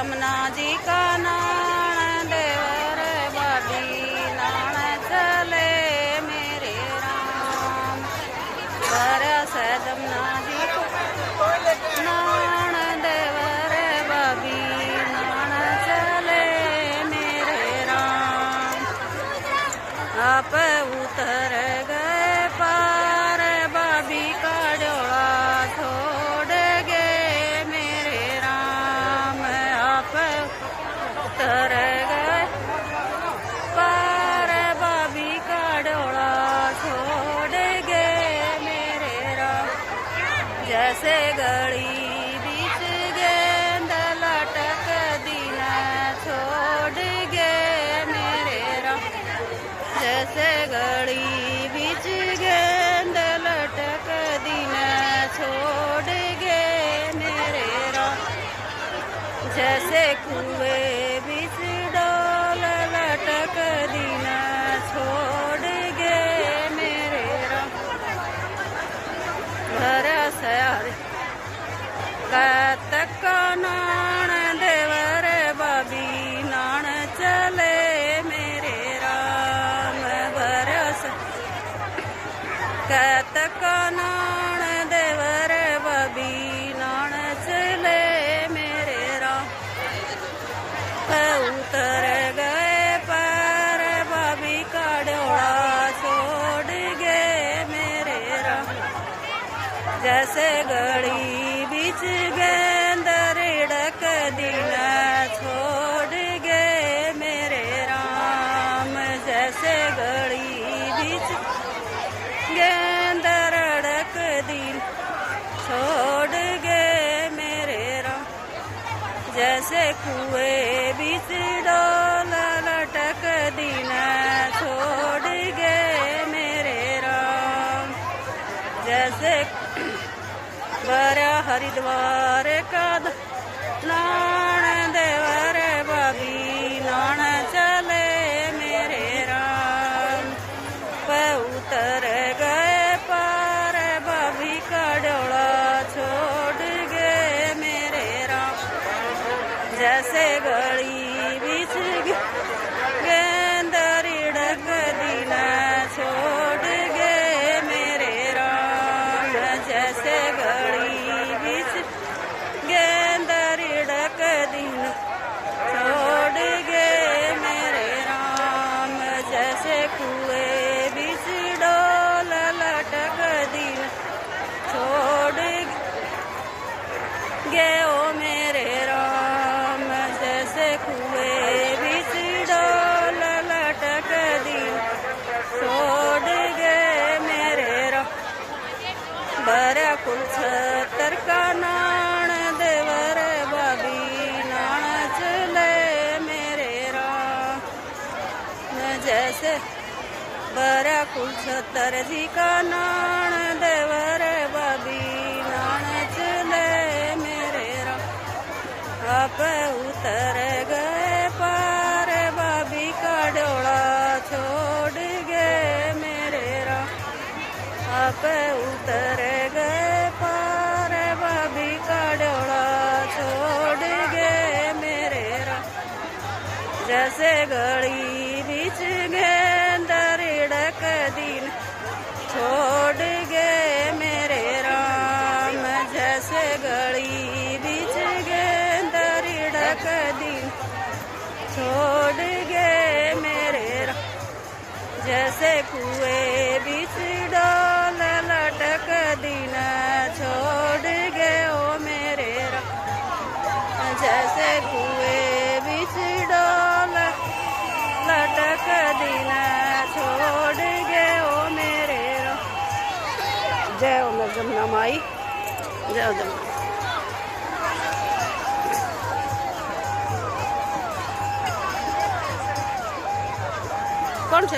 जमुना जी का नाण देवर बाबी नाण चले मेरे राम। बरस जमुना जी का नाण देवर बाबी नाण चले मेरे राम। आप उतर गए पार बाबी का डोला छोड़ गए मेरे राम। आप उतर गए पार बाबी का डोला छोड़ गए मेरे राम। जैसे गली बीच गेंद लटक दिन छोड़ गए मेरे राम। जैसे गली बीच गेंद लटक दिन छोड़ गए मेरे राम। जैसे कुएं बीच डोल लटक दिन छोड़ गए मेरे राम। बरस कतक नाण देवर बाबी नाण चले मेरे राम। बरस कतक नाण देवर बाबी नाण चले मेरे राम। उतर गए पर बाबी का डोला छोड़ गए मेरे राम। जैसे गली बीच गेंद रिड़क दिन छोड़ गए मेरे राम। जैसे गली बीच गेंद रड़क दिन छोड़ गए मेरे राम। जैसे कुएं बीच डोल लटक दिन छोड़ गए मेरे राम। जैसे बर हरिद्वार का नाण देवर बाबी नाण चले मेरे राम। उतर गए पार बाबी का डोला छोड़ गए मेरे राम। जैसे गली बीच गेंद रिड़क दिन छोड़ गए मेरे राम। जैसे गली बीच गेंद रिड़क दिन छोड़ गए मेरे राम। जैसे कुएं बीच डोल लटक दिन छोड़ गए ओ मेरे राम। जैसे कुएं बीच डोल लटक दिन छोड़ गए मेरे राम। बरा कुल छतर का नाण देवर बाबी नाण चले मेरे राम। जैसे बरा कुल छतर जी का नाण देवर बाबी नाण चले मेरे राम। आप उतर गए पार बाबी का डोला छोड़ गए मेरे राम। आप उतर गए पार बाबी का डोला छोड़ गए मेरे राम। जैसे गली बीच गेंद रिड़क दिन छोड़ गए मेरे राम। जैसे गली बीच गेंद रिड़क दिन छोड़ गए मेरे राम। जैसे कुएं बीच डोल लटक दिन छोड़ गए ओ मेरे राम। जैसे कुएं बीच डोल लटक दिन छोड़ गए ओ मेरे राम। जय हो जमुना माई, जय हो जमुना। कौन